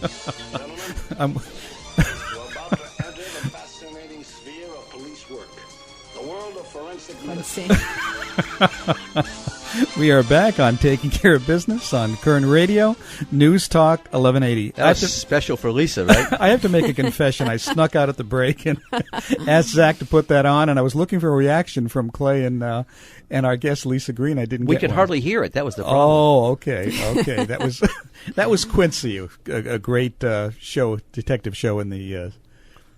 I'm We're about to enter the fascinating sphere of police work. The world of forensic medicine. We are back on Taking Care of Business on Kern Radio Newstalk 1180. That was special for Lisa, right? I have to make a confession. I snuck out at the break and asked Zach to put that on, and I was looking for a reaction from Clay and our guest Lisa Green. I didn't. We get could one. hardly hear it. That was the problem. Oh, okay. That was Quincy, a great detective show in the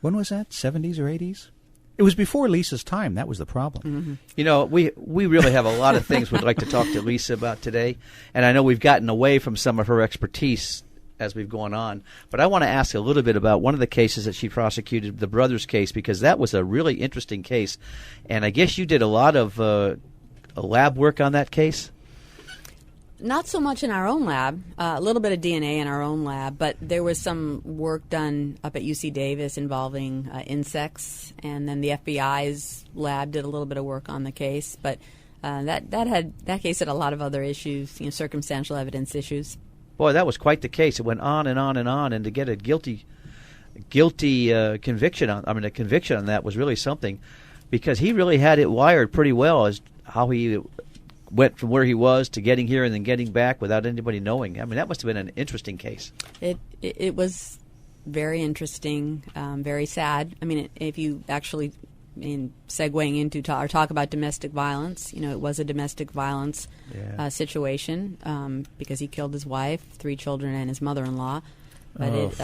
when was that? 70s or 80s? It was before Lisa's time. That was the problem. Mm-hmm. You know, we really have a lot of things we'd like to talk to Lisa about today, and I know we've gotten away from some of her expertise as we've gone on, but I want to ask a little bit about one of the cases that she prosecuted, the brothers case, because that was a really interesting case, and I guess you did a lot of lab work on that case? Not so much in our own lab, a little bit of DNA in our own lab, but there was some work done up at UC Davis involving insects, and then the FBI's lab did a little bit of work on the case. But that case had a lot of other issues, circumstantial evidence issues. Boy, that was quite the case. It went on and on and on, and to get a guilty conviction a conviction on that was really something, because he really had it wired pretty well as how he went from where he was to getting here and then getting back without anybody knowing. I mean, that must have been an interesting case. It was very interesting, very sad. I mean, if you actually, in segueing into talk about domestic violence, it was a domestic violence situation because he killed his wife, 3 children, and his mother-in-law. But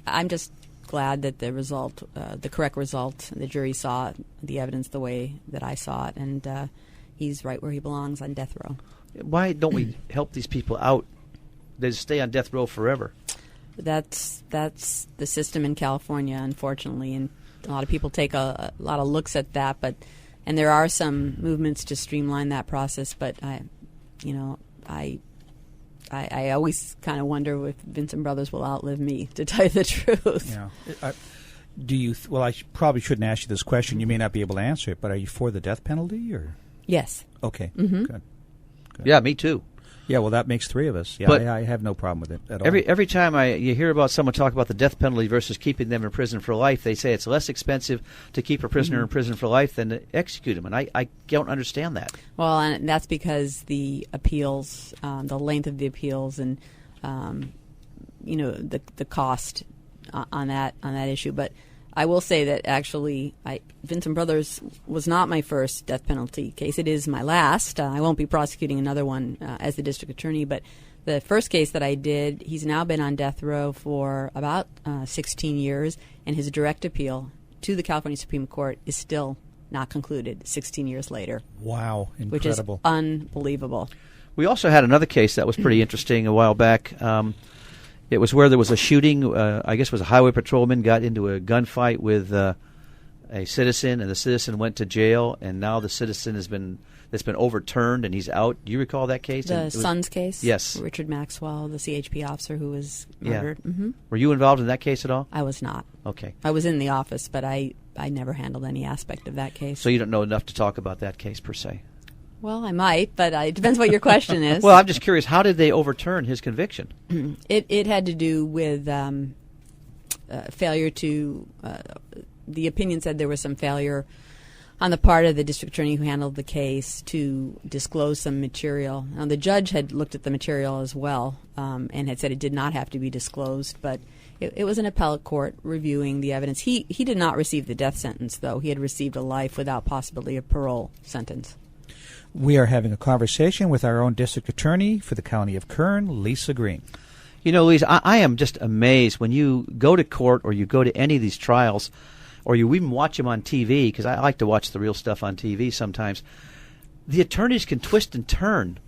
I'm just glad that the result, the correct result, the jury saw the evidence the way that I saw it, and he's right where he belongs, on death row. Why don't we help these people out? They stay on death row forever. That's the system in California, unfortunately, and a lot of people take a lot of looks at that. And there are some movements to streamline that process. But I always kind of wonder if Vincent Brothers will outlive me, to tell you the truth. Yeah. Well, I probably shouldn't ask you this question. You may not be able to answer it, but are you for the death penalty, or? Yes. Okay. Mm-hmm. Good. Yeah, me too. Yeah, well, that makes 3 of us. Yeah, but I have no problem with it at all. Every time you hear about someone talk about the death penalty versus keeping them in prison for life, they say it's less expensive to keep a prisoner in prison for life than to execute him, and I don't understand that. Well, and that's because the appeals, the length of the appeals, and the cost on that issue. But I will say that actually, Vincent Brothers was not my first death penalty case. It is my last. I won't be prosecuting another one as the district attorney. But the first case that I did, he's now been on death row for about 16 years, and his direct appeal to the California Supreme Court is still not concluded 16 years later. Wow, incredible. Which is unbelievable. We also had another case that was pretty interesting a while back. It was where there was a shooting. I guess it was a highway patrolman got into a gunfight with a citizen, and the citizen went to jail. And now the citizen has been overturned, and he's out. Do you recall that case? The Sons case. Yes. Richard Maxwell, the CHP officer who was murdered. Yeah. Mm-hmm. Were you involved in that case at all? I was not. Okay. I was in the office, but I never handled any aspect of that case. So you don't know enough to talk about that case per se. Well, I might, but it depends what your question is. Well, I'm just curious, how did they overturn his conviction? It had to do with failure to the opinion said there was some failure on the part of the district attorney who handled the case to disclose some material. Now, the judge had looked at the material as well and had said it did not have to be disclosed, but it was an appellate court reviewing the evidence. He did not receive the death sentence, though. He had received a life without possibility of parole sentence. We are having a conversation with our own district attorney for the county of Kern, Lisa Green. You know, Lisa, I am just amazed when you go to court or you go to any of these trials, or you even watch them on TV, because I like to watch the real stuff on TV sometimes. The attorneys can twist and turn.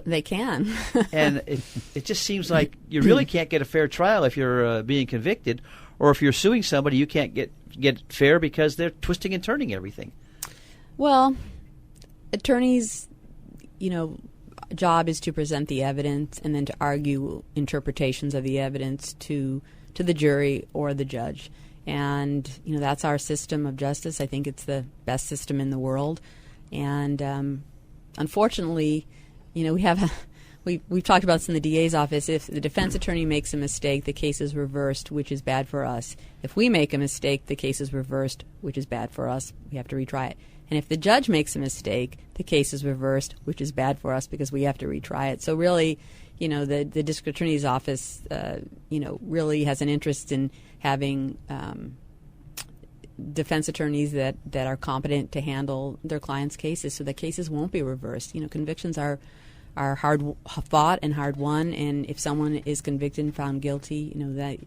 They can. And it just seems like you really can't get a fair trial if you're being convicted, or if you're suing somebody, you can't get fair because they're twisting and turning everything. Well, attorneys, job is to present the evidence and then to argue interpretations of the evidence to the jury or the judge. And, that's our system of justice. I think it's the best system in the world. And unfortunately, we have we've talked about this in the DA's office. If the defense attorney makes a mistake, the case is reversed, which is bad for us. If we make a mistake, the case is reversed, which is bad for us. We have to retry it. And if the judge makes a mistake, the case is reversed, which is bad for us because we have to retry it. So really, the district attorney's office, really has an interest in having defense attorneys that are competent to handle their clients' cases, so that cases won't be reversed. Convictions are hard fought and hard won, and if someone is convicted and found guilty, that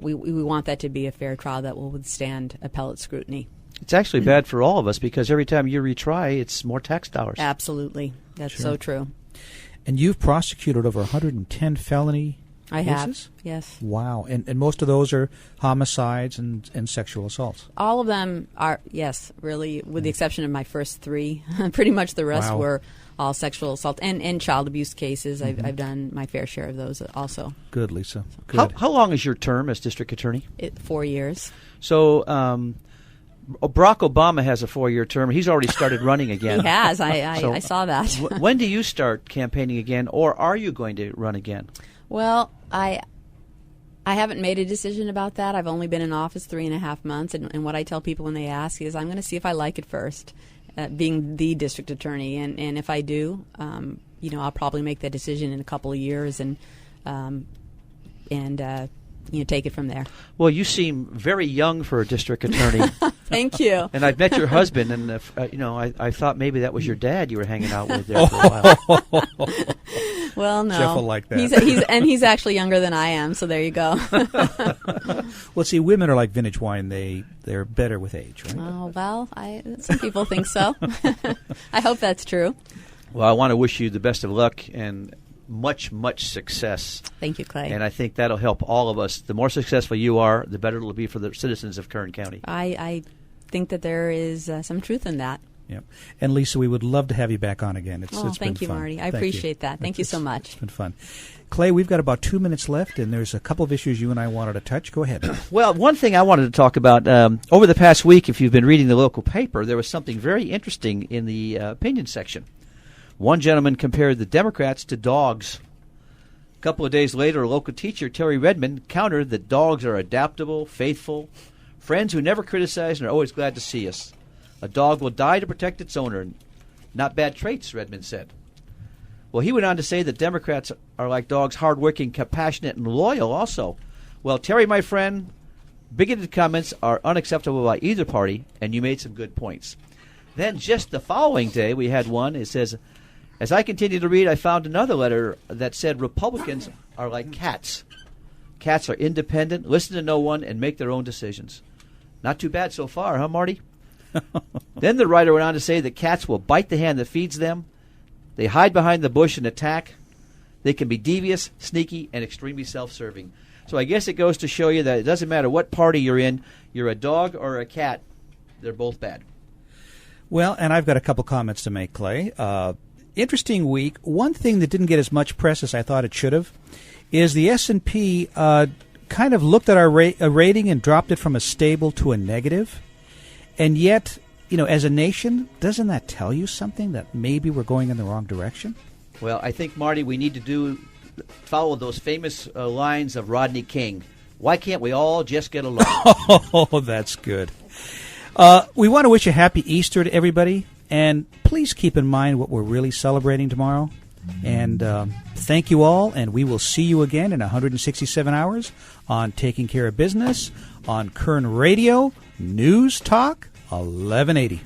we want that to be a fair trial that will withstand appellate scrutiny. It's actually bad for all of us because every time you retry, it's more tax dollars. Absolutely. That's Sure. so true. And you've prosecuted over 110 felony I cases? have, yes. Wow. And most of those are homicides and sexual assaults. All of them are, yes, really, with the exception of my first 3. Pretty much the rest Wow. were all sexual assault and child abuse cases. I've done my fair share of those also. Good, Lisa. Good. How long is your term as district attorney? 4 years. So Barack Obama has a 4-year term. He's already started running again. He has. I So, saw that. When do you start campaigning again, or are you going to run again? Well, I haven't made a decision about that. I've only been in office 3.5 months, and what I tell people when they ask is I'm going to see if I like it first, being the district attorney, and if I do, I'll probably make that decision in a couple of years and take it from there. Well, you seem very young for a district attorney. Thank you. And I've met your husband, and I thought maybe that was your dad you were hanging out with there for a while. Well, no. Jeff will like that. He's actually younger than I am, so there you go. Well, see, women are like vintage wine. They're better with age, right? Oh, well, some people think so. I hope that's true. Well, I want to wish you the best of luck and much, much success. Thank you, Clay. And I think that'll help all of us. The more successful you are, the better it'll be for the citizens of Kern County. I think that there is some truth in that. Yep. And Lisa, we would love to have you back on again. It's been thank you, fun. Marty. I Thank appreciate that. Thank you so It's much. been fun. Clay, we've got about 2 minutes left, and there's a couple of issues you and I wanted to touch. Go ahead. Well, one thing I wanted to talk about, over the past week, if you've been reading the local paper, there was something very interesting in the opinion section. One gentleman compared the Democrats to dogs. A couple of days later, a local teacher, Terry Redmond, countered that dogs are adaptable, faithful, friends who never criticize and are always glad to see us. A dog will die to protect its owner. Not bad traits, Redmond said. Well, he went on to say that Democrats are like dogs, hardworking, compassionate, and loyal also. Well, Terry, my friend, bigoted comments are unacceptable by either party, and you made some good points. Then just the following day, we had one. It says, as I continued to read, I found another letter that said Republicans are like cats. Cats are independent, listen to no one, and make their own decisions. Not too bad so far, huh, Marty? Then the writer went on to say that cats will bite the hand that feeds them. They hide behind the bush and attack. They can be devious, sneaky, and extremely self-serving. So I guess it goes to show you that it doesn't matter what party you're in, you're a dog or a cat, they're both bad. Well, and I've got a couple comments to make, Clay. Interesting week. One thing that didn't get as much press as I thought it should have is the S&P kind of looked at our rating and dropped it from a stable to a negative. And yet, as a nation, doesn't that tell you something that maybe we're going in the wrong direction? Well, I think, Marty, we need to follow those famous lines of Rodney King. Why can't we all just get along? Oh, that's good. We want to wish a happy Easter to everybody. And please keep in mind what we're really celebrating tomorrow. And thank you all, and we will see you again in 167 hours on Taking Care of Business on Kern Radio Newstalk 1180.